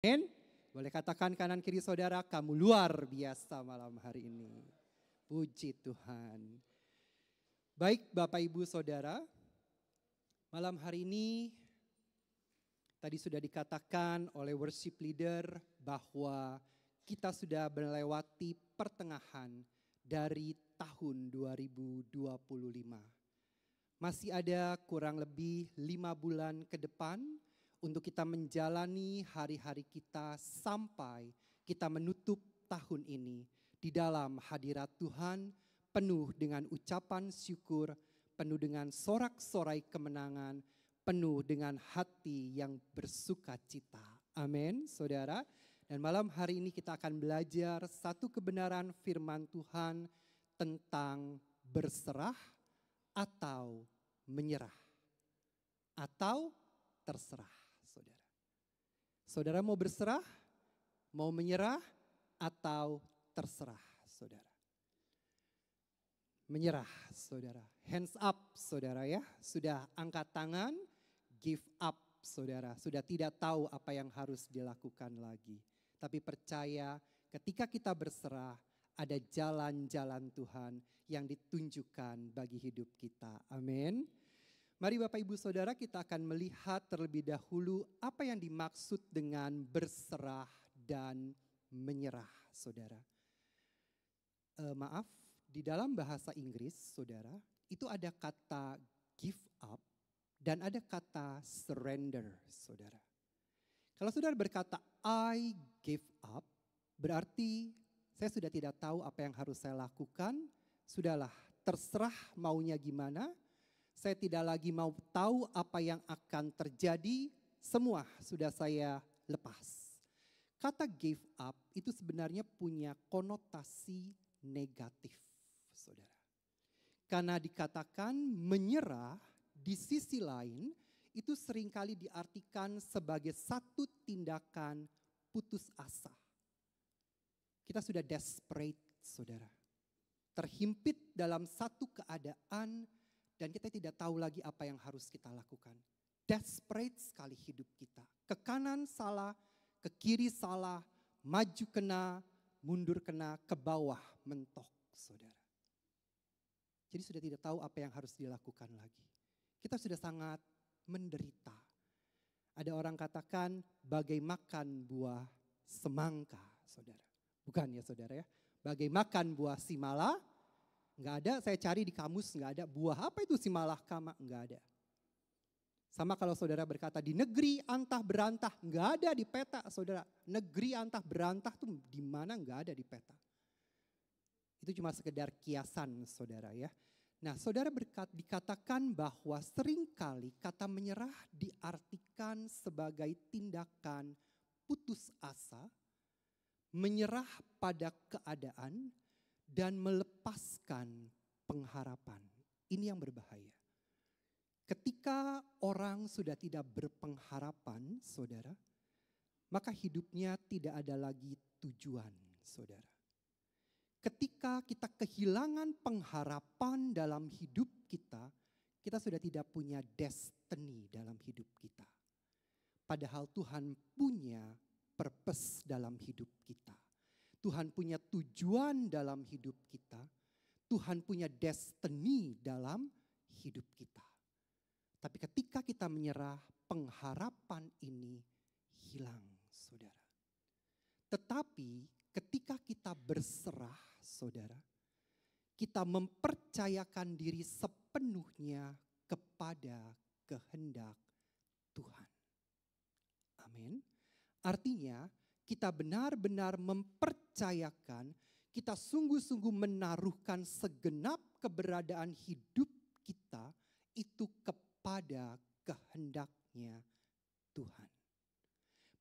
Amin. Boleh katakan kanan kiri saudara, kamu luar biasa malam hari ini. Puji Tuhan. Baik Bapak Ibu Saudara, malam hari ini tadi sudah dikatakan oleh worship leader bahwa kita sudah melewati pertengahan dari tahun 2025. Masih ada kurang lebih 5 bulan ke depan untuk kita menjalani hari-hari kita sampai kita menutup tahun ini di dalam hadirat Tuhan, penuh dengan ucapan syukur, penuh dengan sorak-sorai kemenangan, penuh dengan hati yang bersuka cita. Amin, saudara. Dan malam hari ini kita akan belajar satu kebenaran firman Tuhan tentang berserah atau menyerah. Atau terserah, saudara. Saudara mau berserah, mau menyerah, atau terserah, saudara. Menyerah, saudara. Hands up, saudara ya. Sudah angkat tangan, give up, saudara. Sudah tidak tahu apa yang harus dilakukan lagi. Tapi percaya ketika kita berserah, ada jalan-jalan Tuhan yang ditunjukkan bagi hidup kita. Amin. Mari Bapak Ibu Saudara, kita akan melihat terlebih dahulu apa yang dimaksud dengan berserah dan menyerah, saudara. Maaf, di dalam bahasa Inggris, saudara, itu ada kata give up dan ada kata surrender, saudara. Kalau saudara berkata I give up, berarti saya sudah tidak tahu apa yang harus saya lakukan, sudahlah terserah maunya gimana. Saya tidak lagi mau tahu apa yang akan terjadi, semua sudah saya lepas. Kata give up itu sebenarnya punya konotasi negatif, saudara. Karena dikatakan menyerah di sisi lain itu seringkali diartikan sebagai satu tindakan putus asa. Kita sudah desperate, saudara. Terhimpit dalam satu keadaan dan kita tidak tahu lagi apa yang harus kita lakukan. Desperate sekali hidup kita. Ke kanan salah, ke kiri salah, maju kena, mundur kena, ke bawah mentok, saudara. Jadi sudah tidak tahu apa yang harus dilakukan lagi. Kita sudah sangat menderita. Ada orang katakan bagai makan buah semangka, saudara. Bukan ya saudara ya. Bagai makan buah simala. Enggak ada, saya cari di kamus enggak ada buah apa itu simalakama, enggak ada. Sama kalau saudara berkata di negeri antah berantah, enggak ada di peta saudara. Negeri antah berantah tuh di mana enggak ada di peta. Itu cuma sekedar kiasan saudara ya. Nah saudara dikatakan bahwa seringkali kata menyerah diartikan sebagai tindakan putus asa, menyerah pada keadaan, dan melepaskan pengharapan. Ini yang berbahaya. Ketika orang sudah tidak berpengharapan, saudara, maka hidupnya tidak ada lagi tujuan, saudara. Ketika kita kehilangan pengharapan dalam hidup kita, kita sudah tidak punya destiny dalam hidup kita. Padahal Tuhan punya purpose dalam hidup kita. Tuhan punya tujuan dalam hidup kita. Tuhan punya destiny dalam hidup kita. Tapi ketika kita menyerah, pengharapan ini hilang, saudara. Tetapi ketika kita berserah, saudara, kita mempercayakan diri sepenuhnya kepada kehendak Tuhan. Amin. Artinya kita benar-benar mempercayakan, kita sungguh-sungguh menaruhkan segenap keberadaan hidup kita itu kepada kehendaknya Tuhan.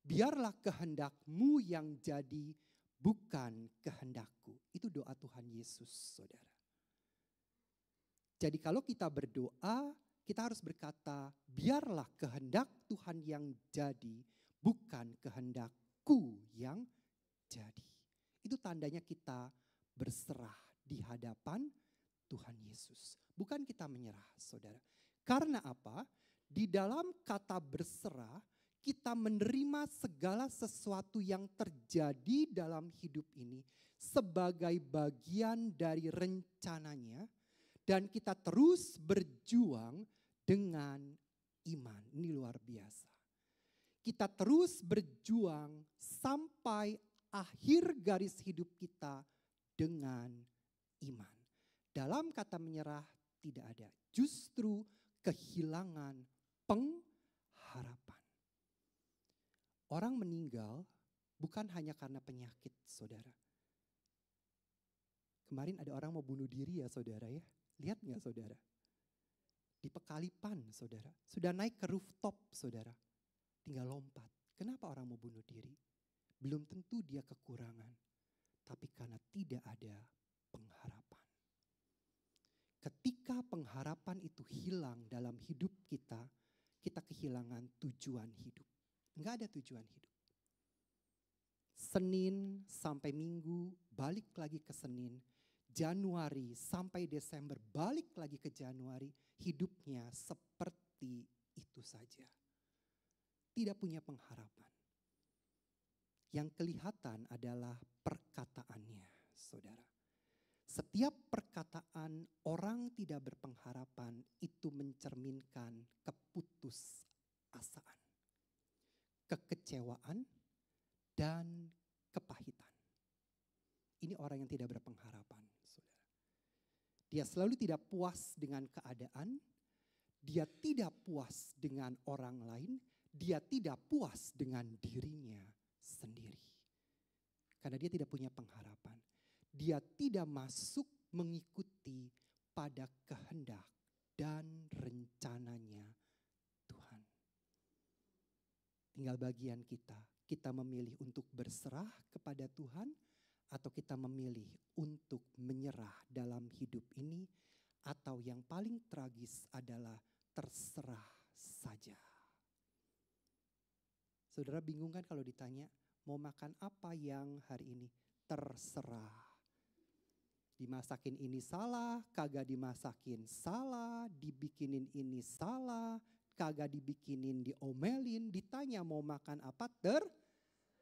Biarlah kehendakmu yang jadi, bukan kehendakku. Itu doa Tuhan Yesus, saudara. Jadi kalau kita berdoa, kita harus berkata, biarlah kehendak Tuhan yang jadi, bukan kehendak yang jadi. Itu tandanya kita berserah di hadapan Tuhan Yesus. Bukan kita menyerah, saudara. Karena apa? Di dalam kata berserah, kita menerima segala sesuatu yang terjadi dalam hidup ini sebagai bagian dari rencananya, dan kita terus berjuang dengan iman. Ini luar biasa. Kita terus berjuang sampai akhir garis hidup kita dengan iman. Dalam kata menyerah tidak ada, justru kehilangan pengharapan. Orang meninggal bukan hanya karena penyakit, saudara. Kemarin ada orang mau bunuh diri ya saudara ya. Lihat gak saudara? Di Pekalipan saudara. Sudah naik ke rooftop saudara. Tinggal lompat. Kenapa orang mau bunuh diri? Belum tentu dia kekurangan. Tapi karena tidak ada pengharapan. Ketika pengharapan itu hilang dalam hidup kita, kita kehilangan tujuan hidup. Enggak ada tujuan hidup. Senin sampai Minggu, balik lagi ke Senin. Januari sampai Desember, balik lagi ke Januari. Hidupnya seperti itu saja. Tidak punya pengharapan. Yang kelihatan adalah perkataannya, saudara. Setiap perkataan orang tidak berpengharapan itu mencerminkan keputusasaan, kekecewaan, dan kepahitan. Ini orang yang tidak berpengharapan, saudara. Dia selalu tidak puas dengan keadaan, dia tidak puas dengan orang lain, dia tidak puas dengan dirinya sendiri. Karena dia tidak punya pengharapan. Dia tidak masuk mengikuti pada kehendak dan rencananya Tuhan. Tinggal bagian kita. Kita memilih untuk berserah kepada Tuhan atau kita memilih untuk menyerah dalam hidup ini, atau yang paling tragis adalah terserah saja. Saudara bingung kan kalau ditanya mau makan apa yang hari ini? Terserah. Dimasakin ini salah, kagak dimasakin salah, dibikinin ini salah, kagak dibikinin diomelin, ditanya mau makan apa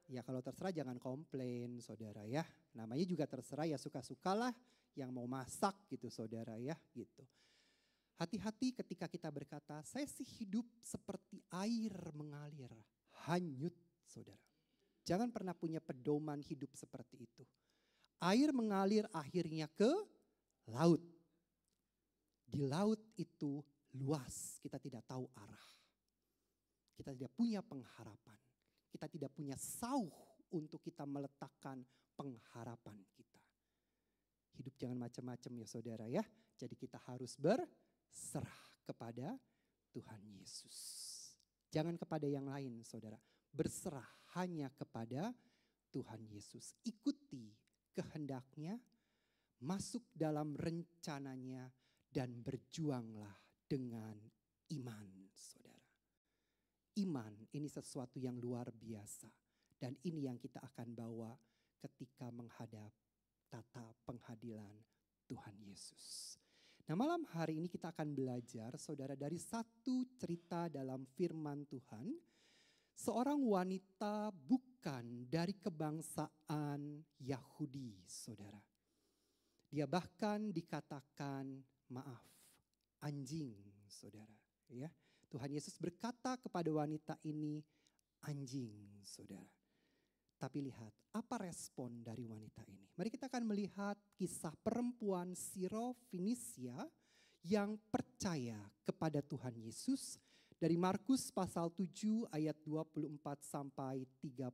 ya kalau terserah jangan komplain saudara ya. Namanya juga terserah ya, suka-sukalah yang mau masak gitu saudara ya gitu. Hati-hati ketika kita berkata saya sih hidup seperti air mengalir, hanyut saudara. Jangan pernah punya pedoman hidup seperti itu. Air mengalir akhirnya ke laut. Di laut itu luas, kita tidak tahu arah. Kita tidak punya pengharapan. Kita tidak punya sauh untuk kita meletakkan pengharapan kita. Hidup jangan macam-macam ya saudara ya. Jadi kita harus berserah kepada Tuhan Yesus. Jangan kepada yang lain saudara. Berserah hanya kepada Tuhan Yesus. Ikuti kehendaknya, masuk dalam rencananya, dan berjuanglah dengan iman saudara. Iman ini sesuatu yang luar biasa. Dan ini yang kita akan bawa ketika menghadap tata penghadilan Tuhan Yesus. Nah malam hari ini kita akan belajar saudara dari satu cerita dalam firman Tuhan. Seorang wanita bukan dari kebangsaan Yahudi saudara. Dia bahkan dikatakan maaf anjing saudara ya. Tuhan Yesus berkata kepada wanita ini anjing saudara. Tapi lihat apa respon dari wanita ini. Mari kita akan melihat kisah perempuan Sirofenisia yang percaya kepada Tuhan Yesus. Dari Markus pasal 7 ayat 24 sampai 30.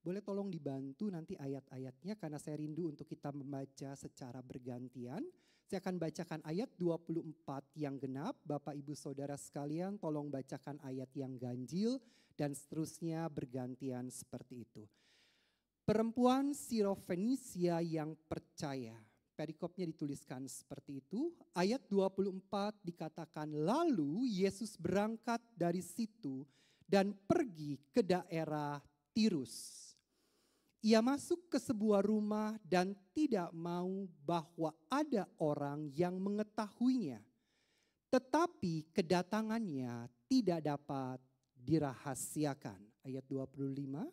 Boleh tolong dibantu nanti ayat-ayatnya karena saya rindu untuk kita membaca secara bergantian. Saya akan bacakan ayat 24 yang genap. Bapak ibu saudara sekalian tolong bacakan ayat yang ganjil dan seterusnya bergantian seperti itu. Perempuan Sirofenisia yang percaya. Perikopnya dituliskan seperti itu. Ayat 24 dikatakan lalu Yesus berangkat dari situ dan pergi ke daerah Tirus. Ia masuk ke sebuah rumah dan tidak mau bahwa ada orang yang mengetahuinya. Tetapi kedatangannya tidak dapat dirahasiakan. Ayat 25.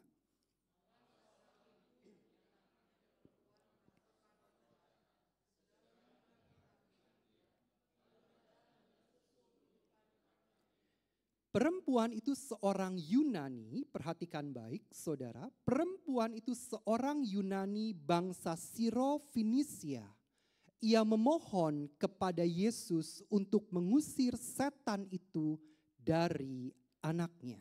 Perempuan itu seorang Yunani, perhatikan baik saudara. Perempuan itu seorang Yunani bangsa Siro-Finisia. Ia memohon kepada Yesus untuk mengusir setan itu dari anaknya.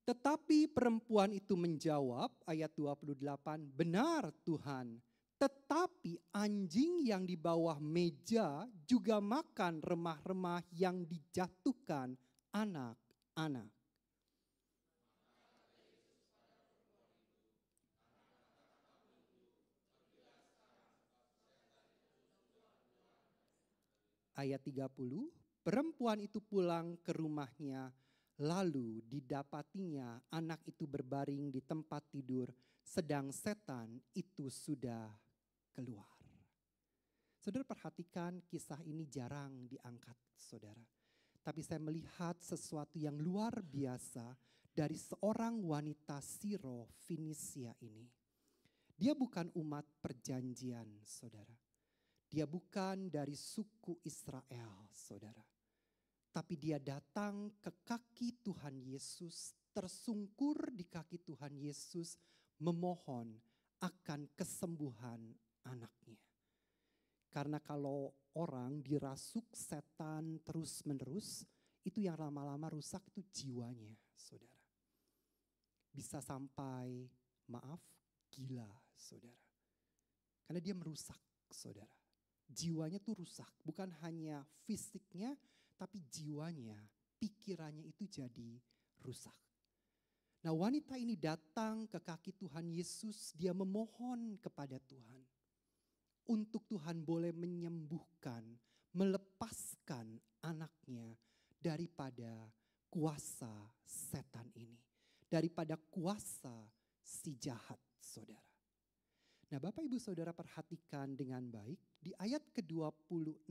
Tetapi perempuan itu menjawab, ayat 28, benar Tuhan, tetapi anjing yang di bawah meja juga makan remah-remah yang dijatuhkan anak-anak. Ayat 30, perempuan itu pulang ke rumahnya. Lalu didapatinya anak itu berbaring di tempat tidur, sedang setan itu sudah keluar. Saudara perhatikan kisah ini jarang diangkat saudara. Tapi saya melihat sesuatu yang luar biasa dari seorang wanita Siro-Finisia ini. Dia bukan umat perjanjian saudara. Dia bukan dari suku Israel saudara. Tapi dia datang ke kaki Tuhan Yesus, tersungkur di kaki Tuhan Yesus, memohon akan kesembuhan anaknya. Karena kalau orang dirasuk setan terus-menerus, itu yang lama-lama rusak itu jiwanya, saudara. Bisa sampai, maaf, gila, saudara. Karena dia merusak, saudara. Jiwanya tuh rusak, bukan hanya fisiknya, tapi jiwanya, pikirannya itu jadi rusak. Nah wanita ini datang ke kaki Tuhan Yesus, dia memohon kepada Tuhan. Untuk Tuhan boleh menyembuhkan, melepaskan anaknya daripada kuasa setan ini. Daripada kuasa si jahat saudara. Nah Bapak Ibu Saudara perhatikan dengan baik, di ayat ke-26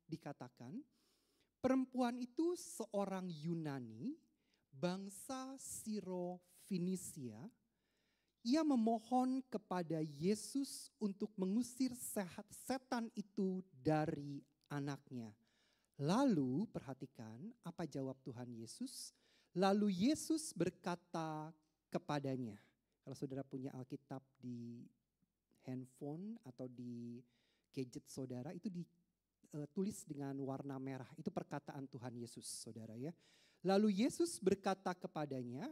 dikatakan, perempuan itu seorang Yunani, bangsa Siro-Finisia. Ia memohon kepada Yesus untuk mengusir setan itu dari anaknya. Lalu perhatikan apa jawab Tuhan Yesus. Lalu Yesus berkata kepadanya. Kalau saudara punya Alkitab di handphone atau di gadget saudara itu ditulis dengan warna merah. Itu perkataan Tuhan Yesus saudara ya. Lalu Yesus berkata kepadanya,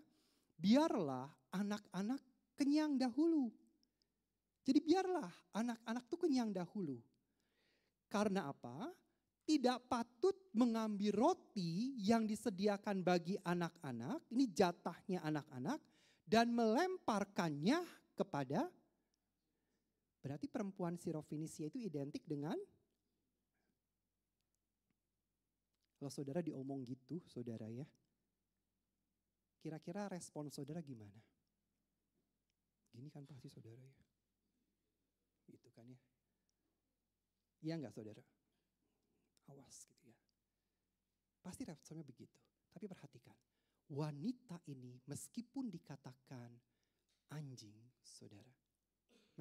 biarlah anak-anak kenyang dahulu. Jadi biarlah anak-anak itu kenyang dahulu. Karena apa? Tidak patut mengambil roti yang disediakan bagi anak-anak, ini jatahnya anak-anak, dan melemparkannya kepada, berarti perempuan Siro-Finisia itu identik dengan, kalau saudara diomong gitu saudara ya, kira-kira respon saudara gimana? Gini kan pasti saudara ya. Gitu kan ya. Iya enggak saudara? Awas gitu ya. Pasti responnya begitu. Tapi perhatikan. Wanita ini meskipun dikatakan anjing saudara.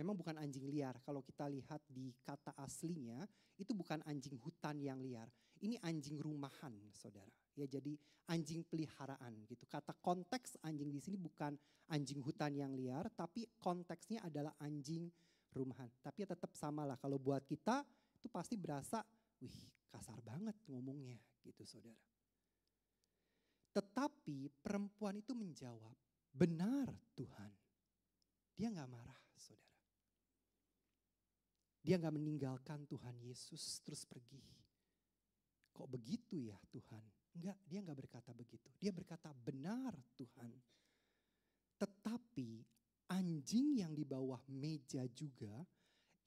Memang bukan anjing liar. Kalau kita lihat di kata aslinya. Itu bukan anjing hutan yang liar. Ini anjing rumahan saudara. Ya jadi anjing peliharaan gitu. Kata konteks anjing di sini bukan anjing hutan yang liar, tapi konteksnya adalah anjing rumahan. Tapi ya tetap samalah kalau buat kita itu pasti berasa, wih kasar banget ngomongnya gitu saudara. Tetapi perempuan itu menjawab, benar Tuhan. Dia gak marah saudara. Dia gak meninggalkan Tuhan Yesus terus pergi. Kok begitu ya Tuhan? Enggak, dia enggak berkata begitu. Dia berkata benar Tuhan. Tetapi anjing yang di bawah meja juga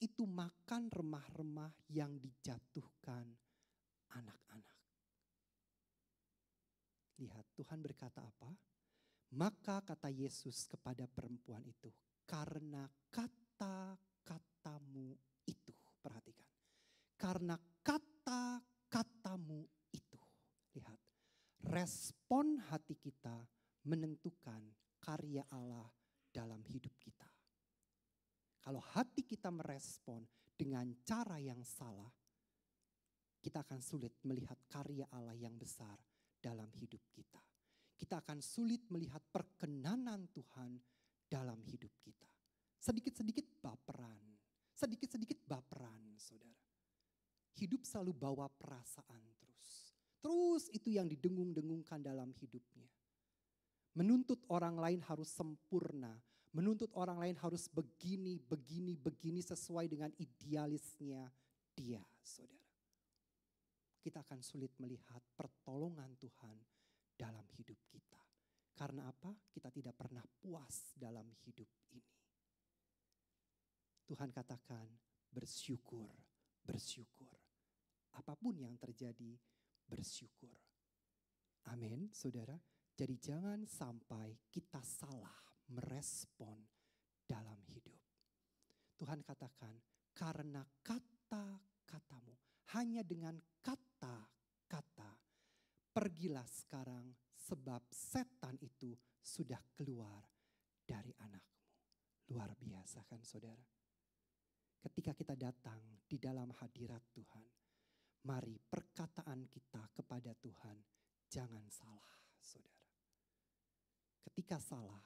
itu makan remah-remah yang dijatuhkan anak-anak. Lihat Tuhan berkata apa? Maka kata Yesus kepada perempuan itu, karena kata-katamu itu, perhatikan. Karena kata-katamu itu, lihat, respon hati kita menentukan karya Allah dalam hidup kita. Kalau hati kita merespon dengan cara yang salah, kita akan sulit melihat karya Allah yang besar dalam hidup kita. Kita akan sulit melihat perkenanan Tuhan dalam hidup kita. Sedikit-sedikit baperan, saudara. Hidup selalu bawa perasaan terus. Terus itu yang didengung-dengungkan dalam hidupnya. Menuntut orang lain harus sempurna. Menuntut orang lain harus begini sesuai dengan idealisnya dia, saudara. Kita akan sulit melihat pertolongan Tuhan dalam hidup kita. Karena apa? Kita tidak pernah puas dalam hidup ini. Tuhan katakan bersyukur. Apapun yang terjadi, bersyukur. Amin, saudara. Jadi jangan sampai kita salah merespon dalam hidup. Tuhan katakan, karena kata-katamu, hanya dengan kata-kata, pergilah sekarang sebab setan itu sudah keluar dari anakmu. Luar biasa kan saudara? Ketika kita datang di dalam hadirat Tuhan, mari perkataan kita kepada Tuhan jangan salah, saudara. Ketika salah,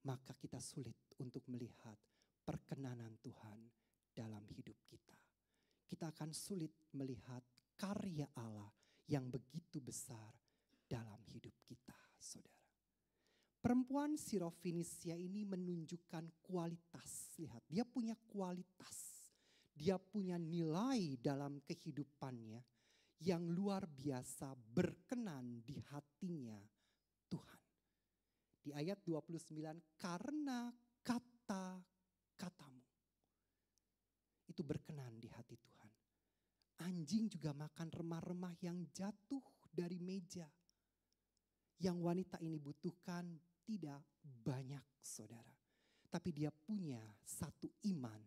maka kita sulit untuk melihat perkenanan Tuhan dalam hidup kita. Kita akan sulit melihat karya Allah yang begitu besar dalam hidup kita, saudara. Perempuan Sirofenisia ini menunjukkan kualitas. Lihat, dia punya kualitas. Dia punya nilai dalam kehidupannya yang luar biasa berkenan di hatinya Tuhan. Di ayat 29, karena kata-katamu itu berkenan di hati Tuhan. Anjing juga makan remah-remah yang jatuh dari meja. Yang wanita ini butuhkan tidak banyak, saudara. Tapi dia punya satu iman,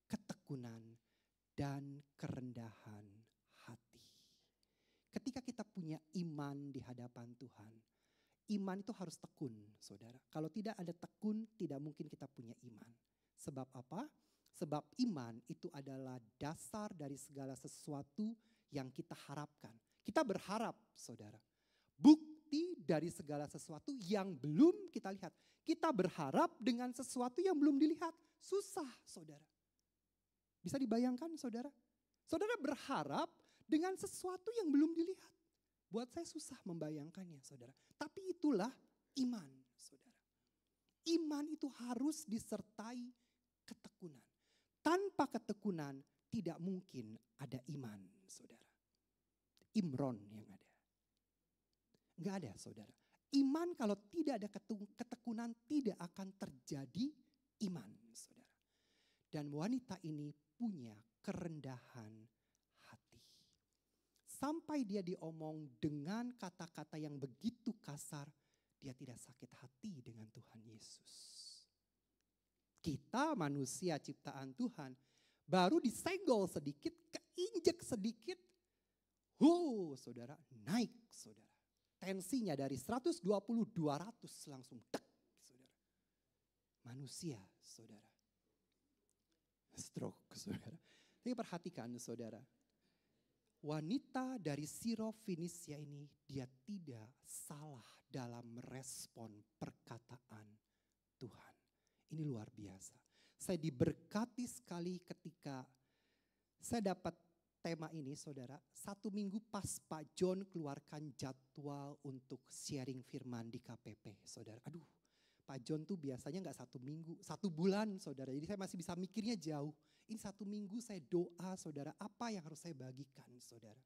ketekunan, dan kerendahan hati. Ketika kita punya iman di hadapan Tuhan, iman itu harus tekun, saudara. Kalau tidak ada tekun, tidak mungkin kita punya iman. Sebab apa? Sebab iman itu adalah dasar dari segala sesuatu yang kita harapkan. Kita berharap, saudara. Bukti dari segala sesuatu yang belum kita lihat. Kita berharap dengan sesuatu yang belum dilihat. Susah, saudara. Bisa dibayangkan, saudara? Saudara berharap dengan sesuatu yang belum dilihat. Buat saya susah membayangkannya, saudara. Tapi itulah iman, saudara. Iman itu harus disertai ketekunan. Tanpa ketekunan tidak mungkin ada iman, saudara. Imron yang ada. Enggak ada, saudara. Iman kalau tidak ada ketekunan tidak akan terjadi iman, saudara. Dan wanita ini punya kerendahan hati. Sampai dia diomong dengan kata-kata yang begitu kasar, dia tidak sakit hati dengan Tuhan Yesus. Kita manusia ciptaan Tuhan, baru disenggol sedikit, keinjek sedikit, saudara, naik saudara. Tensinya dari 120, 200 langsung tek, saudara. Manusia, saudara. Stroke, saudara. Tapi perhatikan, saudara. Wanita dari Sirofenisia ini dia tidak salah dalam merespon perkataan Tuhan. Ini luar biasa. Saya diberkati sekali ketika saya dapat tema ini, saudara. 1 minggu pas Pak John keluarkan jadwal untuk sharing firman di KPP, saudara. Aduh, Pak John tuh biasanya gak 1 minggu, 1 bulan, saudara. Jadi saya masih bisa mikirnya jauh. Ini 1 minggu saya doa, saudara, apa yang harus saya bagikan, saudara.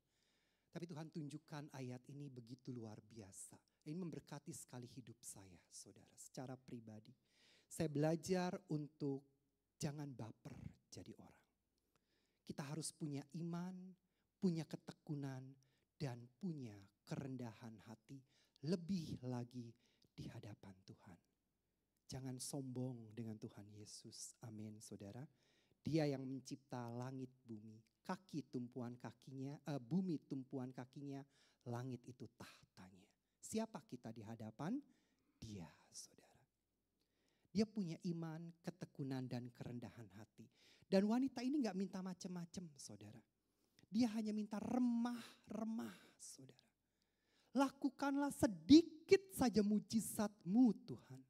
Tapi Tuhan tunjukkan ayat ini begitu luar biasa. Ini memberkati sekali hidup saya, saudara, secara pribadi. Saya belajar untuk jangan baper jadi orang. Kita harus punya iman, punya ketekunan, dan punya kerendahan hati. Lebih lagi di hadapan Tuhan. Jangan sombong dengan Tuhan Yesus. Amin, saudara. Dia yang mencipta langit bumi. Kaki tumpuan kakinya, bumi tumpuan kakinya, langit itu tahtanya. Siapa kita di hadapan? Dia, saudara. Dia punya iman, ketekunan, dan kerendahan hati. Dan wanita ini gak minta macam-macam, saudara. Dia hanya minta remah-remah, saudara. Lakukanlah sedikit saja mujizatmu, Tuhan.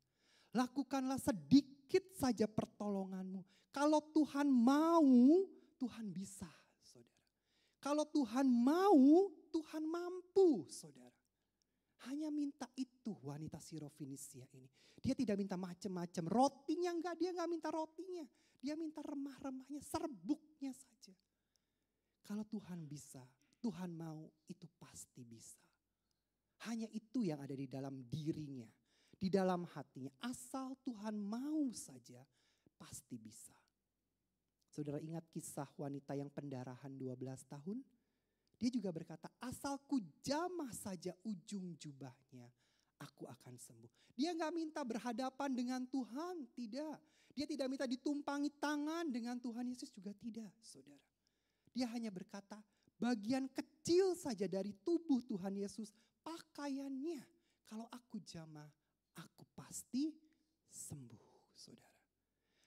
Lakukanlah sedikit saja pertolonganmu. Kalau Tuhan mau, Tuhan bisa, saudara. Kalau Tuhan mau, Tuhan mampu, saudara. Hanya minta itu wanita Sirofenisia ini. Dia tidak minta macam-macam. Rotinya enggak, dia enggak minta rotinya. Dia minta remah-remahnya, serbuknya saja. Kalau Tuhan bisa, Tuhan mau, itu pasti bisa. Hanya itu yang ada di dalam dirinya, di dalam hatinya. Asal Tuhan mau saja, pasti bisa. Saudara ingat kisah wanita yang pendarahan 12 tahun? Dia juga berkata, asal ku jamah saja ujung jubahnya, aku akan sembuh. Dia gak minta berhadapan dengan Tuhan, tidak. Dia tidak minta ditumpangi tangan dengan Tuhan Yesus, juga tidak, saudara. Dia hanya berkata, bagian kecil saja dari tubuh Tuhan Yesus, pakaiannya. Kalau aku jamah, aku pasti sembuh, saudara.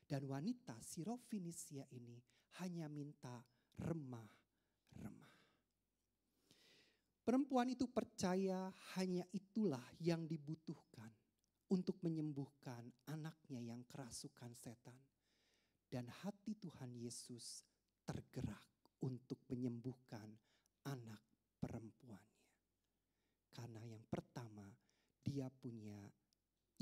Dan wanita Sirofenisia ini hanya minta remah-remah. Perempuan itu percaya hanya itulah yang dibutuhkan untuk menyembuhkan anaknya yang kerasukan setan. Dan hati Tuhan Yesus tergerak untuk menyembuhkan anak perempuannya. Karena yang pertama, dia punya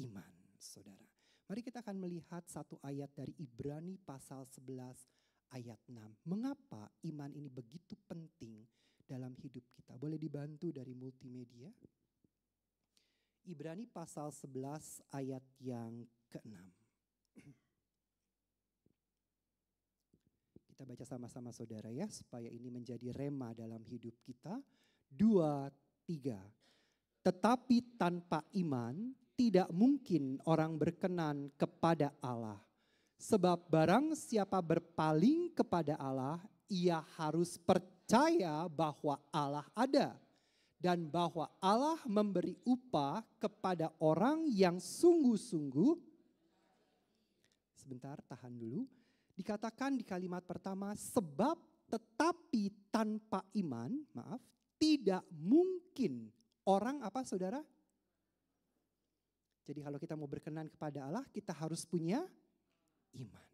iman, saudara. Mari kita akan melihat satu ayat dari Ibrani pasal 11 ayat 6. Mengapa iman ini begitu penting dalam hidup kita? Boleh dibantu dari multimedia? Ibrani pasal 11 ayat yang ke-6. Kita baca sama-sama saudara ya, supaya ini menjadi rema dalam hidup kita. 2, 3. Tetapi tanpa iman tidak mungkin orang berkenan kepada Allah. Sebab barang siapa berpaling kepada Allah, ia harus percaya bahwa Allah ada. Dan bahwa Allah memberi upah kepada orang yang sungguh-sungguh. Sebentar, tahan dulu. Dikatakan di kalimat pertama, sebab tetapi tanpa iman, tidak mungkin orang apa saudara? Jadi kalau kita mau berkenan kepada Allah, kita harus punya iman.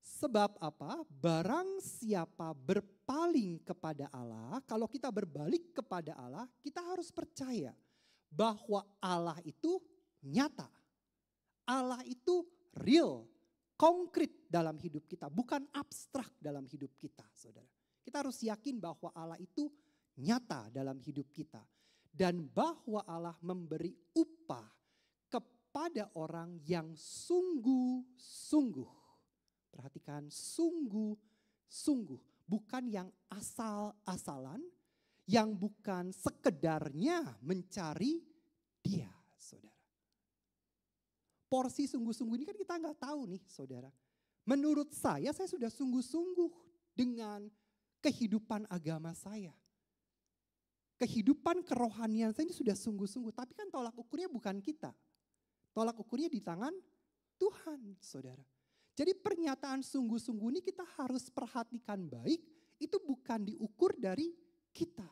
Sebab apa? Barang siapa berpaling kepada Allah, kalau kita berbalik kepada Allah, kita harus percaya bahwa Allah itu nyata. Allah itu real, konkret dalam hidup kita, bukan abstrak dalam hidup kita, saudara. Kita harus yakin bahwa Allah itu nyata dalam hidup kita. Dan bahwa Allah memberi upah kepada orang yang sungguh-sungguh. Perhatikan, sungguh-sungguh. Bukan yang asal-asalan, yang bukan sekedarnya mencari dia, saudara. Porsi sungguh-sungguh ini kan kita nggak tahu nih, saudara. Menurut saya sudah sungguh-sungguh dengan kehidupan agama saya. Kehidupan kerohanian saya ini sudah sungguh-sungguh. Tapi kan tolak ukurnya bukan kita. Tolak ukurnya di tangan Tuhan, saudara. Jadi pernyataan sungguh-sungguh ini kita harus perhatikan baik. Itu bukan diukur dari kita.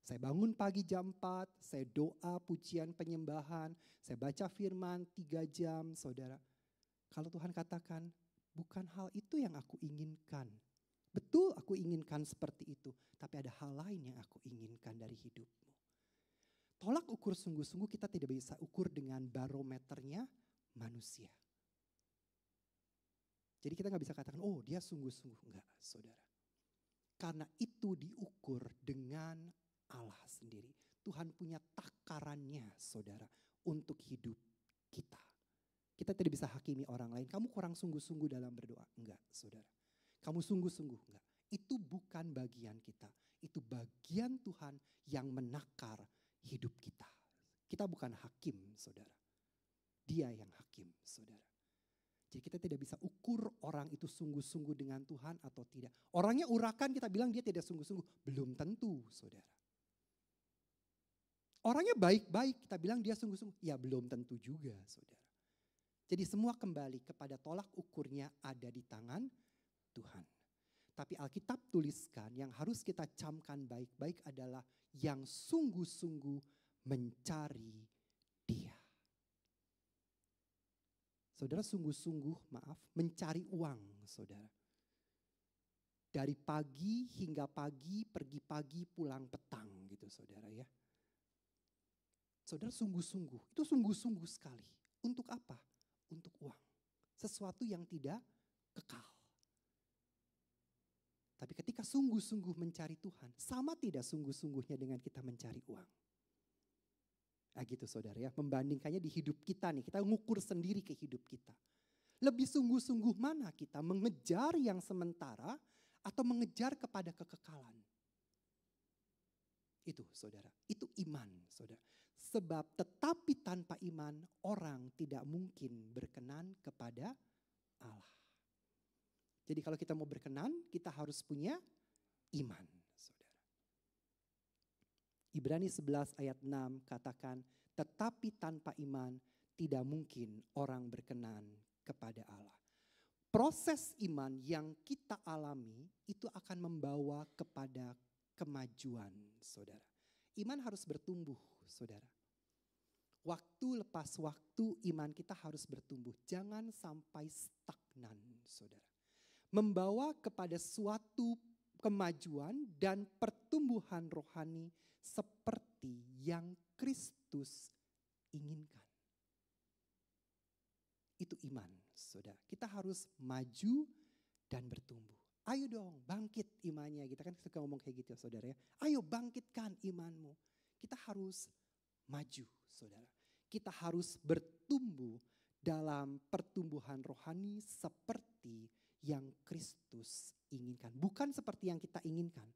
Saya bangun pagi jam 4, saya doa, pujian, penyembahan. Saya baca firman 3 jam, saudara. Kalau Tuhan katakan, bukan hal itu yang aku inginkan. Betul aku inginkan seperti itu, tapi ada hal lain yang aku inginkan dari hidupmu. Tolak ukur sungguh-sungguh kita tidak bisa ukur dengan barometernya manusia. Jadi kita gak bisa katakan, oh dia sungguh-sungguh. Enggak, saudara. Karena itu diukur dengan Allah sendiri. Tuhan punya takarannya, saudara, untuk hidup kita. Kita tidak bisa hakimi orang lain. Kamu kurang sungguh-sungguh dalam berdoa. Enggak, saudara. Kamu sungguh-sungguh enggak. Itu bukan bagian kita. Itu bagian Tuhan yang menakar hidup kita. Kita bukan hakim, saudara. Dia yang hakim, saudara. Jadi kita tidak bisa ukur orang itu sungguh-sungguh dengan Tuhan atau tidak. Orangnya urakan kita bilang dia tidak sungguh-sungguh. Belum tentu, saudara. Orangnya baik-baik kita bilang dia sungguh-sungguh. Ya belum tentu juga, saudara. Jadi semua kembali kepada tolak ukurnya ada di tangan Tuhan. Tapi Alkitab tuliskan yang harus kita camkan baik-baik adalah yang sungguh-sungguh mencari Dia. Saudara sungguh-sungguh mencari uang, saudara. Dari pagi hingga pagi, pergi pagi, pulang petang gitu saudara ya. Saudara sungguh-sungguh, itu sungguh-sungguh sekali. Untuk apa? Untuk uang. Sesuatu yang tidak kekal. Tapi ketika sungguh-sungguh mencari Tuhan, sama tidak sungguh-sungguhnya dengan kita mencari uang. Nah gitu saudara ya, membandingkannya di hidup kita nih, kita ngukur sendiri ke hidup kita. Lebih sungguh-sungguh mana kita mengejar yang sementara atau mengejar kepada kekekalan. Itu saudara, itu iman saudara. Sebab tetapi tanpa iman orang tidak mungkin berkenan kepada Allah. Jadi kalau kita mau berkenan, kita harus punya iman, saudara. Ibrani 11 ayat 6 katakan, tetapi tanpa iman tidak mungkin orang berkenan kepada Allah. Proses iman yang kita alami itu akan membawa kepada kemajuan, saudara. Iman harus bertumbuh, saudara. Waktu lepas waktu iman kita harus bertumbuh. Jangan sampai stagnan, saudara. Membawa kepada suatu kemajuan dan pertumbuhan rohani seperti yang Kristus inginkan. Itu iman, saudara. Kita harus maju dan bertumbuh. Ayo dong bangkit imannya. Kita kan suka ngomong kayak gitu ya saudara ya. Ayo bangkitkan imanmu. Kita harus maju saudara. Kita harus bertumbuh dalam pertumbuhan rohani seperti yang Kristus inginkan. Bukan seperti yang kita inginkan.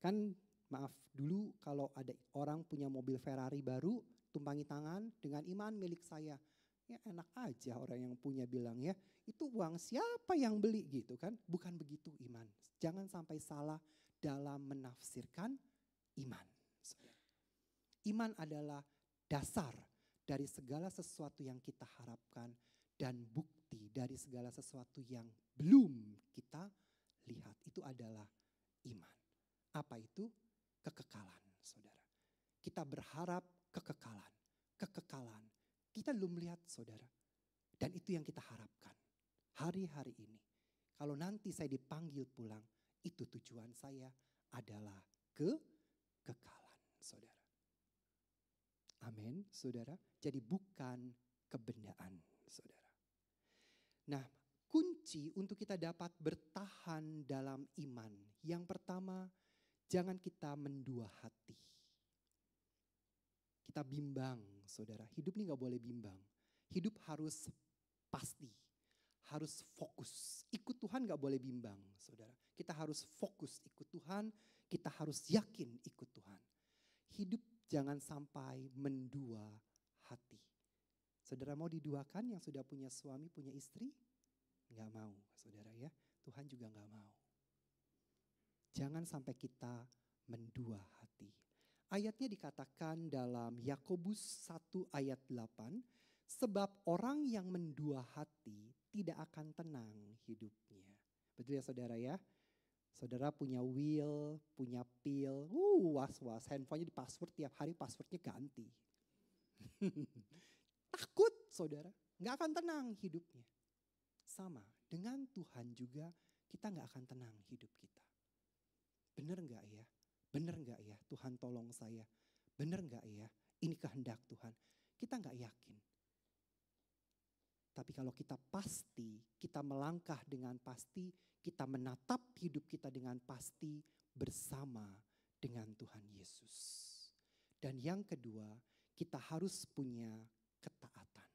Kan maaf dulu kalau ada orang punya mobil Ferrari baru, tumpangi tangan dengan iman milik saya. Ya enak aja orang yang punya bilang ya, itu uang siapa yang beli gitu kan. Bukan begitu iman. Jangan sampai salah dalam menafsirkan iman. Iman adalah dasar dari segala sesuatu yang kita harapkan dan bukti dari segala sesuatu yang belum kita lihat. Itu adalah iman. Apa itu? Kekekalan, saudara. Kita berharap kekekalan. Kekekalan. Kita belum lihat, saudara. Dan itu yang kita harapkan. Hari-hari ini. Kalau nanti saya dipanggil pulang, itu tujuan saya adalah kekekalan, saudara. Amin, saudara. Jadi bukan kebendaan, saudara. Nah, kunci untuk kita dapat bertahan dalam iman. Yang pertama, jangan kita mendua hati. Kita bimbang, saudara. Hidup ini gak boleh bimbang. Hidup harus pasti, harus fokus. Ikut Tuhan gak boleh bimbang, saudara. Kita harus fokus ikut Tuhan, kita harus yakin ikut Tuhan. Hidup jangan sampai mendua hati. Saudara mau diduakan yang sudah punya suami, punya istri? Gak mau, saudara ya. Tuhan juga gak mau. Jangan sampai kita mendua hati. Ayatnya dikatakan dalam Yakobus 1 ayat 8, sebab orang yang mendua hati tidak akan tenang hidupnya. Betul ya saudara ya? Saudara punya will, punya pil, was-was, handphonenya di password tiap hari passwordnya ganti. Takut saudara, gak akan tenang hidupnya. Sama, dengan Tuhan juga kita gak akan tenang hidup kita. Benar gak ya? Benar gak ya Tuhan tolong saya? Benar gak ya ini kehendak Tuhan? Kita gak yakin. Tapi kalau kita pasti, kita melangkah dengan pasti, kita menatap hidup kita dengan pasti bersama dengan Tuhan Yesus. Dan yang kedua, kita harus punya ketaatan.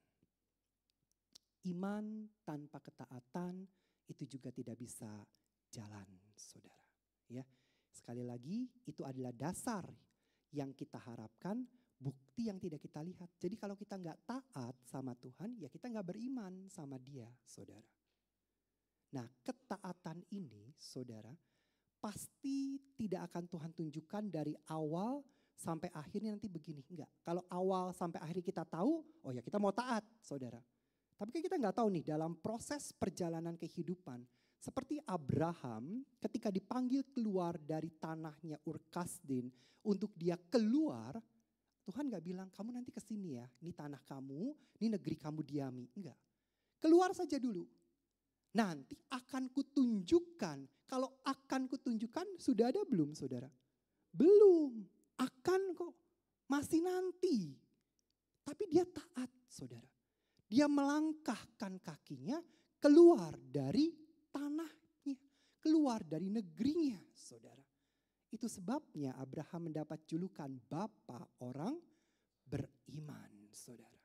Iman tanpa ketaatan itu juga tidak bisa jalan, saudara. Ya. Sekali lagi, itu adalah dasar yang kita harapkan, bukti yang tidak kita lihat. Jadi kalau kita nggak taat sama Tuhan, ya kita nggak beriman sama Dia, saudara. Nah, ketaatan ini, saudara, pasti tidak akan Tuhan tunjukkan dari awal sampai akhirnya nanti begini. Enggak, kalau awal sampai akhir kita tahu, oh ya kita mau taat, saudara. Tapi kan kita nggak tahu nih dalam proses perjalanan kehidupan. Seperti Abraham ketika dipanggil keluar dari tanahnya Ur Kasdin untuk dia keluar, Tuhan gak bilang kamu nanti kesini ya, ini tanah kamu, ini negeri kamu diami. Enggak, keluar saja dulu. Nanti akan kutunjukkan. Kalau akan kutunjukkan sudah ada belum saudara? Belum, akan kok, masih nanti. Tapi dia taat saudara. Dia melangkahkan kakinya keluar dari tanahnya, keluar dari negerinya saudara. Itu sebabnya Abraham mendapat julukan Bapa orang beriman, saudara.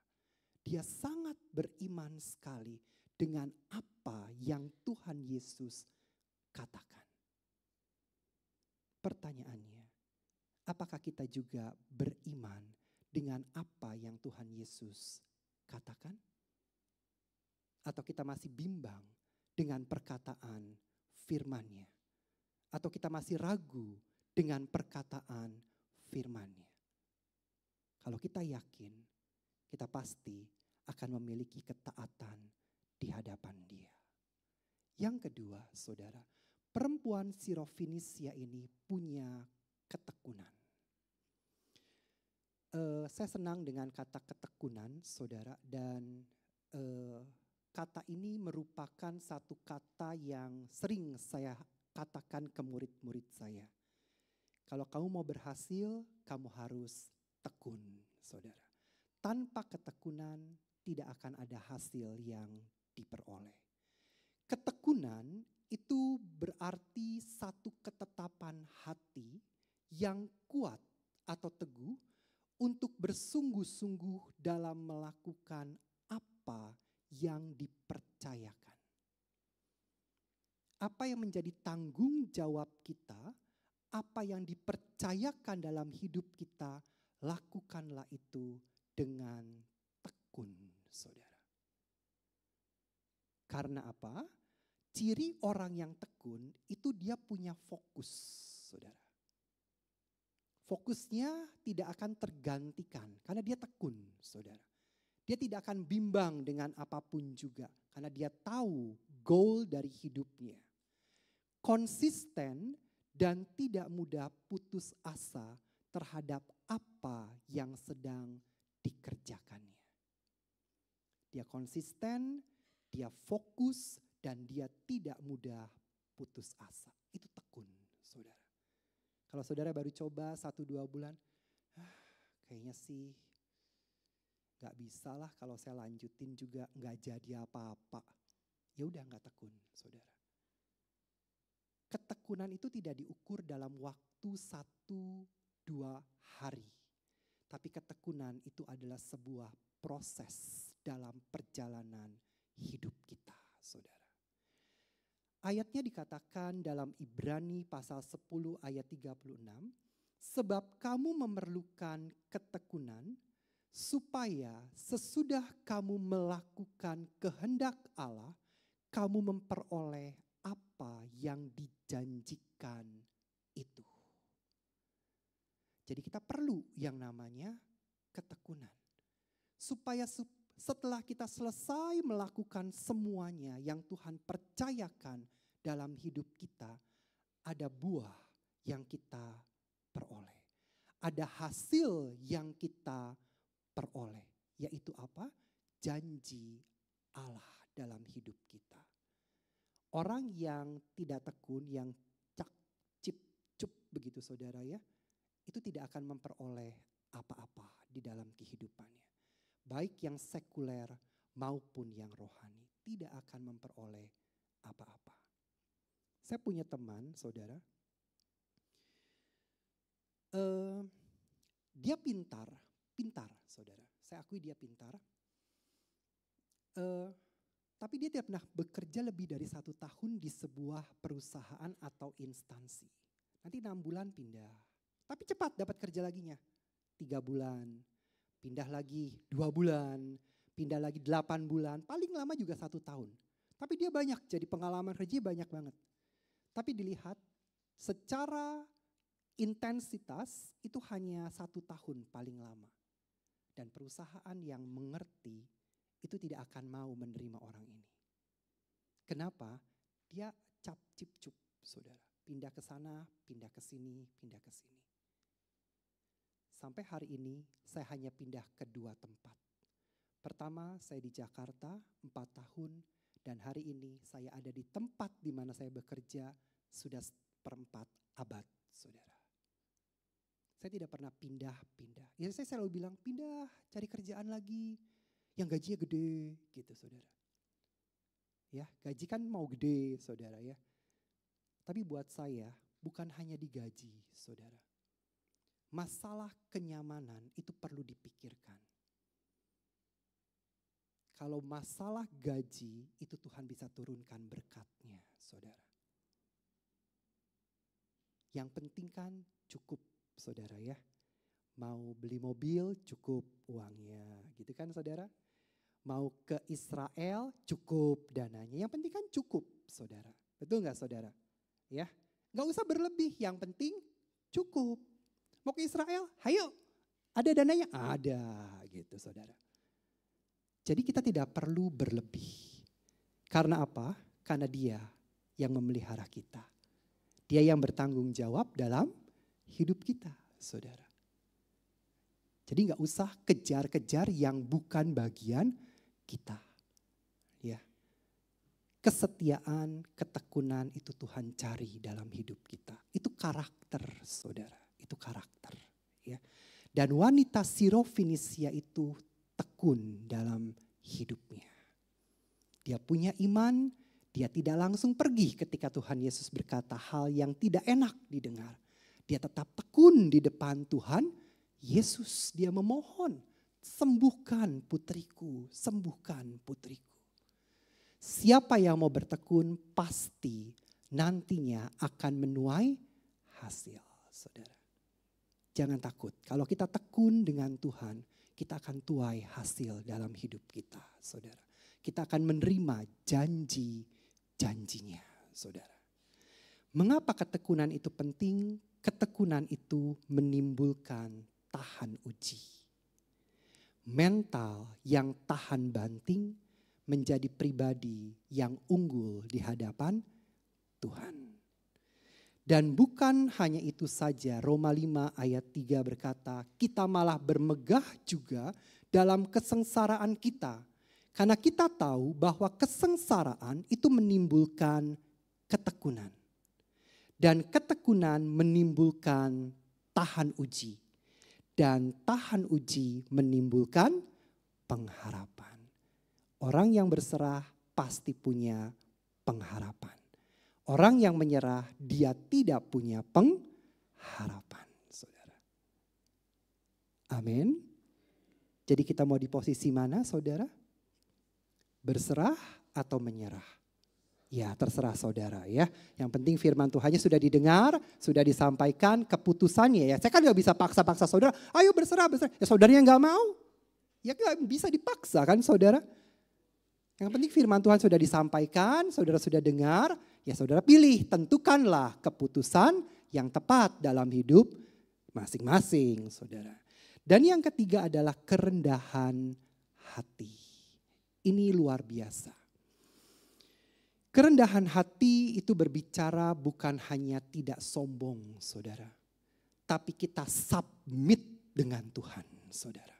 Dia sangat beriman sekali dengan apa yang Tuhan Yesus katakan. Pertanyaannya, apakah kita juga beriman dengan apa yang Tuhan Yesus katakan? Atau kita masih bimbang dengan perkataan firman-Nya? Atau kita masih ragu dengan perkataan firman-Nya? Kalau kita yakin, kita pasti akan memiliki ketaatan di hadapan Dia. Yang kedua, saudara, perempuan Sirofenisia ini punya ketekunan. Saya senang dengan kata ketekunan, saudara, dan kata ini merupakan satu kata yang sering saya katakan ke murid-murid saya. Kalau kamu mau berhasil, kamu harus tekun, saudara. Tanpa ketekunan tidak akan ada hasil yang diperoleh. Ketekunan itu berarti satu ketetapan hati yang kuat atau teguh untuk bersungguh-sungguh dalam melakukan apa yang dipercayakan. Apa yang menjadi tanggung jawab kita, apa yang dipercayakan dalam hidup kita, lakukanlah itu dengan tekun, saudara. Karena apa? Ciri orang yang tekun itu dia punya fokus, saudara. Fokusnya tidak akan tergantikan karena dia tekun, saudara. Dia tidak akan bimbang dengan apapun juga karena dia tahu goal dari hidupnya. Konsisten dan tidak mudah putus asa terhadap apa yang sedang dikerjakannya. Dia konsisten, dia fokus, dan dia tidak mudah putus asa. Itu tekun, saudara. Kalau saudara baru coba 1-2 bulan, kayaknya sih gak bisa lah kalau saya lanjutin juga gak jadi apa-apa. Ya udah gak tekun, saudara. Ketekunan itu tidak diukur dalam waktu 1-2 hari. Tapi ketekunan itu adalah sebuah proses dalam perjalanan hidup kita, saudara. Ayatnya dikatakan dalam Ibrani pasal 10 ayat 36. Sebab kamu memerlukan ketekunan supaya sesudah kamu melakukan kehendak Allah, kamu memperoleh apa yang dijanjikan itu. Jadi kita perlu yang namanya ketekunan. Supaya setelah kita selesai melakukan semuanya yang Tuhan percayakan dalam hidup kita, ada buah yang kita peroleh. Ada hasil yang kita peroleh. Yaitu apa? Janji Allah dalam hidup kita. Orang yang tidak tekun, yang cak cip cup begitu saudara ya, itu tidak akan memperoleh apa-apa di dalam kehidupannya. Baik yang sekuler maupun yang rohani, tidak akan memperoleh apa-apa. Saya punya teman, saudara. Dia pintar, saudara. Saya akui dia pintar. Tapi dia tidak pernah bekerja lebih dari 1 tahun di sebuah perusahaan atau instansi. Nanti 6 bulan pindah. Tapi cepat dapat kerja laginya. 3 bulan, pindah lagi 2 bulan, pindah lagi 8 bulan, paling lama juga 1 tahun. Tapi dia banyak, jadi pengalaman kerja banyak banget. Tapi dilihat secara intensitas itu hanya 1 tahun paling lama. Dan perusahaan yang mengerti itu tidak akan mau menerima orang ini. Kenapa? Dia cap cip cup, saudara. Pindah ke sana, pindah ke sini, pindah ke sini. Sampai hari ini saya hanya pindah ke 2 tempat. Pertama saya di Jakarta 4 tahun dan hari ini saya ada di tempat di mana saya bekerja sudah 4 abad, saudara. Saya tidak pernah pindah-pindah. Ya saya selalu bilang pindah, cari kerjaan lagi yang gajinya gede gitu, saudara. Ya, gaji kan mau gede, saudara ya. Tapi buat saya bukan hanya digaji, saudara. Masalah kenyamanan itu perlu dipikirkan. Kalau masalah gaji itu Tuhan bisa turunkan berkatnya, saudara. Yang penting kan cukup, saudara ya. Mau beli mobil cukup uangnya, gitu kan saudara. Mau ke Israel cukup dananya, yang penting kan cukup, saudara. Betul gak saudara? Ya, gak usah berlebih, yang penting cukup. Mau ke Israel, ayo, ada dananya? Ada, gitu saudara. Jadi kita tidak perlu berlebih. Karena apa? Karena Dia yang memelihara kita. Dia yang bertanggung jawab dalam hidup kita, saudara. Jadi gak usah kejar-kejar yang bukan bagian kita. Ya. Kesetiaan, ketekunan itu Tuhan cari dalam hidup kita. Itu karakter, saudara. Itu karakter. Ya. Dan wanita Sirofenisia itu tekun dalam hidupnya. Dia punya iman, dia tidak langsung pergi ketika Tuhan Yesus berkata hal yang tidak enak didengar. Dia tetap tekun di depan Tuhan Yesus. Dia memohon, sembuhkan putriku, sembuhkan putriku. Siapa yang mau bertekun pasti nantinya akan menuai hasil, saudara. Jangan takut, kalau kita tekun dengan Tuhan, kita akan tuai hasil dalam hidup kita, saudara. Kita akan menerima janji-janjinya, saudara. Mengapa ketekunan itu penting? Ketekunan itu menimbulkan tahan uji. Mental yang tahan banting menjadi pribadi yang unggul di hadapan Tuhan. Dan bukan hanya itu saja, Roma 5 ayat 3 berkata, kita malah bermegah juga dalam kesengsaraan kita. Karena kita tahu bahwa kesengsaraan itu menimbulkan ketekunan. Dan ketekunan menimbulkan tahan uji. Dan tahan uji menimbulkan pengharapan. Orang yang berserah pasti punya pengharapan. Orang yang menyerah dia tidak punya pengharapan, saudara. Amin. Jadi kita mau di posisi mana, saudara? Berserah atau menyerah? Ya terserah saudara ya. Yang penting firman Tuhannya sudah didengar, sudah disampaikan keputusannya ya. Saya kan gak bisa paksa-paksa saudara, ayo berserah. Ya saudaranya gak mau. Ya gak bisa dipaksa kan saudara. Yang penting firman Tuhan sudah disampaikan, saudara sudah dengar, ya saudara pilih, tentukanlah keputusan yang tepat dalam hidup masing-masing, saudara. Dan yang ketiga adalah kerendahan hati. Ini luar biasa. Kerendahan hati itu berbicara bukan hanya tidak sombong, saudara. Tapi kita submit dengan Tuhan, saudara.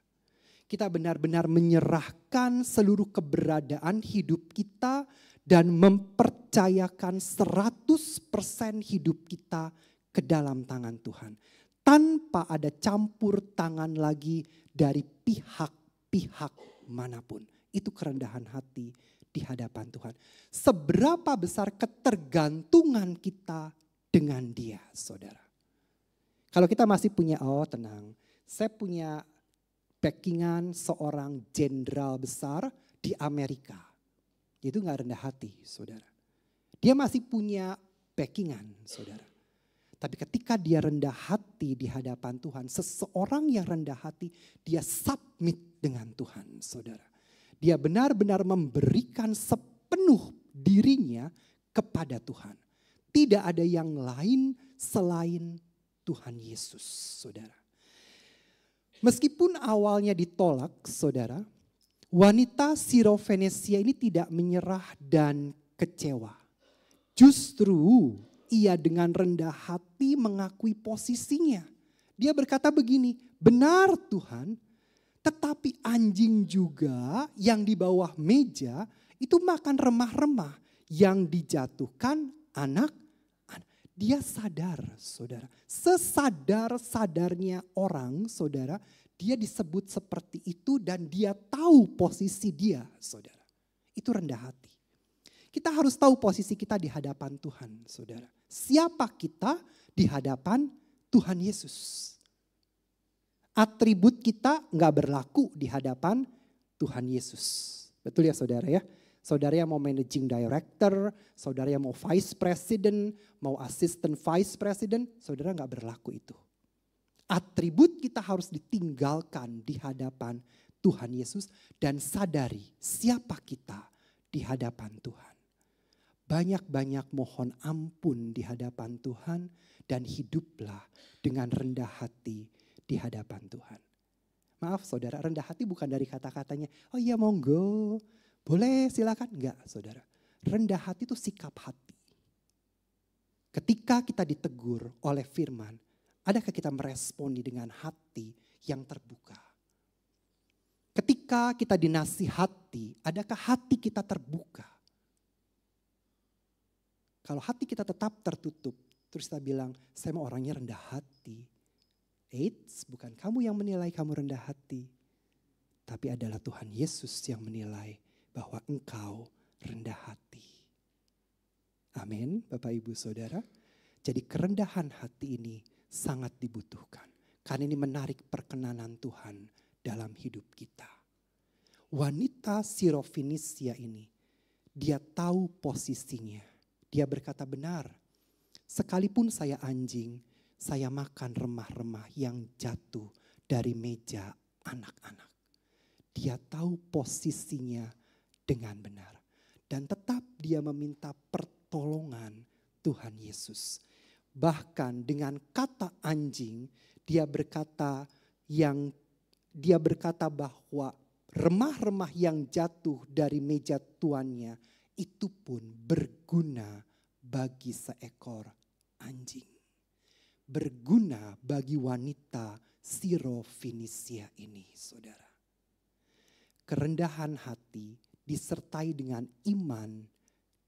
Kita benar-benar menyerahkan seluruh keberadaan hidup kita dan mempercayakan 100% hidup kita ke dalam tangan Tuhan. Tanpa ada campur tangan lagi dari pihak-pihak manapun. Itu kerendahan hati di hadapan Tuhan. Seberapa besar ketergantungan kita dengan Dia, saudara. Kalau kita masih punya, oh tenang, saya punya backingan seorang jenderal besar di Amerika. Itu gak rendah hati, saudara. Dia masih punya backingan, saudara. Tapi ketika dia rendah hati di hadapan Tuhan, seseorang yang rendah hati, dia submit dengan Tuhan, saudara. Dia benar-benar memberikan sepenuh dirinya kepada Tuhan. Tidak ada yang lain selain Tuhan Yesus, saudara. Meskipun awalnya ditolak, saudara, wanita Sirofenesia ini tidak menyerah dan kecewa. Justru ia dengan rendah hati mengakui posisinya. Dia berkata begini, benar Tuhan, tetapi anjing juga yang di bawah meja itu makan remah-remah yang dijatuhkan anak-anak. Dia sadar, saudara. Sesadar-sadarnya orang, saudara, dia disebut seperti itu dan dia tahu posisi dia, saudara. Itu rendah hati. Kita harus tahu posisi kita di hadapan Tuhan, saudara. Siapa kita di hadapan Tuhan Yesus? Atribut kita nggak berlaku di hadapan Tuhan Yesus. Betul ya saudara ya? Saudara yang mau managing director, saudara yang mau vice president, mau assistant vice president, saudara nggak berlaku itu. Atribut kita harus ditinggalkan di hadapan Tuhan Yesus dan sadari siapa kita di hadapan Tuhan. Banyak-banyak mohon ampun di hadapan Tuhan dan hiduplah dengan rendah hati di hadapan Tuhan. Maaf saudara, rendah hati bukan dari kata-katanya, oh iya monggo, boleh silakan. Enggak saudara, rendah hati itu sikap hati. Ketika kita ditegur oleh firman, adakah kita meresponi dengan hati yang terbuka? Ketika kita dinasihati, adakah hati kita terbuka? Kalau hati kita tetap tertutup, terus kita bilang, saya mau orangnya rendah hati. Eits, bukan kamu yang menilai kamu rendah hati. Tapi adalah Tuhan Yesus yang menilai bahwa engkau rendah hati. Amin, Bapak Ibu Saudara. Jadi kerendahan hati ini sangat dibutuhkan. Karena ini menarik perkenanan Tuhan dalam hidup kita. Wanita Sirofenesia ini, dia tahu posisinya. Dia berkata benar, sekalipun saya anjing, saya makan remah-remah yang jatuh dari meja anak-anak. Dia tahu posisinya dengan benar. Dan tetap dia meminta pertolongan Tuhan Yesus. Bahkan dengan kata anjing, dia berkata bahwa remah-remah yang jatuh dari meja tuannya itu pun berguna bagi seekor anjing. Berguna bagi wanita Sirofenesia ini, saudara. Kerendahan hati disertai dengan iman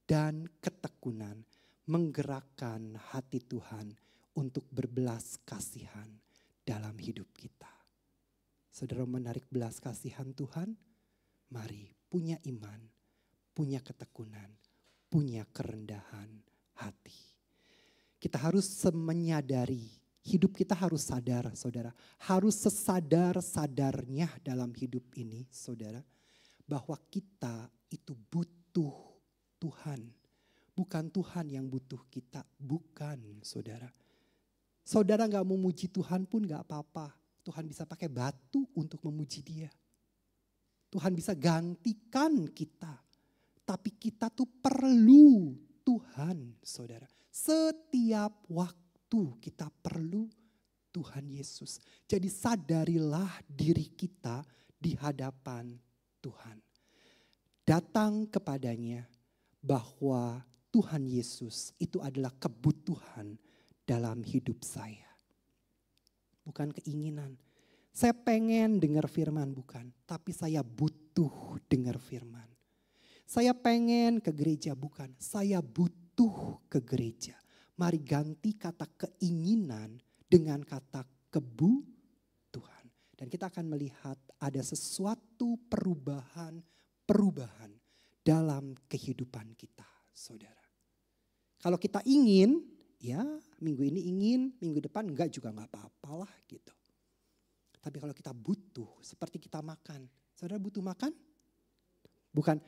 dan ketekunan menggerakkan hati Tuhan untuk berbelas kasihan dalam hidup kita. Saudara menarik belas kasihan Tuhan? Mari punya iman, punya ketekunan, punya kerendahan hati. Kita harus menyadari, hidup kita harus sadar saudara. Harus sesadar-sadarnya dalam hidup ini saudara. Bahwa kita itu butuh Tuhan. Bukan Tuhan yang butuh kita, bukan saudara. Saudara gak memuji Tuhan pun gak apa-apa. Tuhan bisa pakai batu untuk memuji dia. Tuhan bisa gantikan kita. Tapi kita tuh perlu Tuhan, saudara. Setiap waktu kita perlu Tuhan Yesus. Jadi sadarilah diri kita di hadapan Tuhan. Datang kepadanya bahwa Tuhan Yesus itu adalah kebutuhan dalam hidup saya. Bukan keinginan. Saya pengen dengar firman, bukan. Tapi saya butuh dengar firman. Saya pengen ke gereja, bukan. Saya butuh ke gereja. Mari ganti kata keinginan dengan kata kebutuhan. Dan kita akan melihat ada sesuatu perubahan dalam kehidupan kita, saudara. Kalau kita ingin, ya minggu ini ingin, minggu depan enggak juga enggak apa-apalah gitu. Tapi kalau kita butuh, seperti kita makan. Saudara butuh makan? Bukan.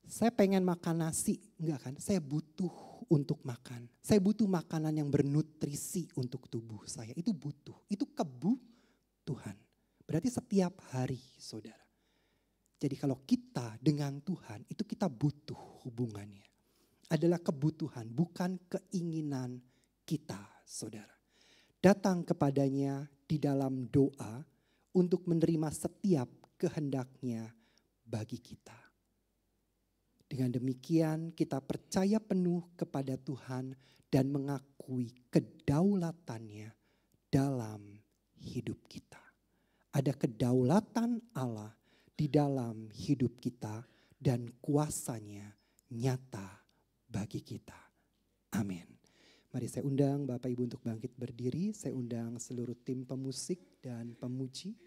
Saya pengen makan nasi, enggak kan? Saya butuh untuk makan. Saya butuh makanan yang bernutrisi untuk tubuh saya. Itu butuh. Itu kebutuhan. Berarti setiap hari, saudara. Jadi kalau kita dengan Tuhan, itu kita butuh hubungannya. Adalah kebutuhan, bukan keinginan kita, saudara. Datang kepadanya di dalam doa untuk menerima setiap kehendaknya bagi kita. Dengan demikian kita percaya penuh kepada Tuhan dan mengakui kedaulatannya dalam hidup kita. Ada kedaulatan Allah di dalam hidup kita dan kuasanya nyata bagi kita. Amin. Mari saya undang Bapak Ibu untuk bangkit berdiri. Saya undang seluruh tim pemusik dan pemuji.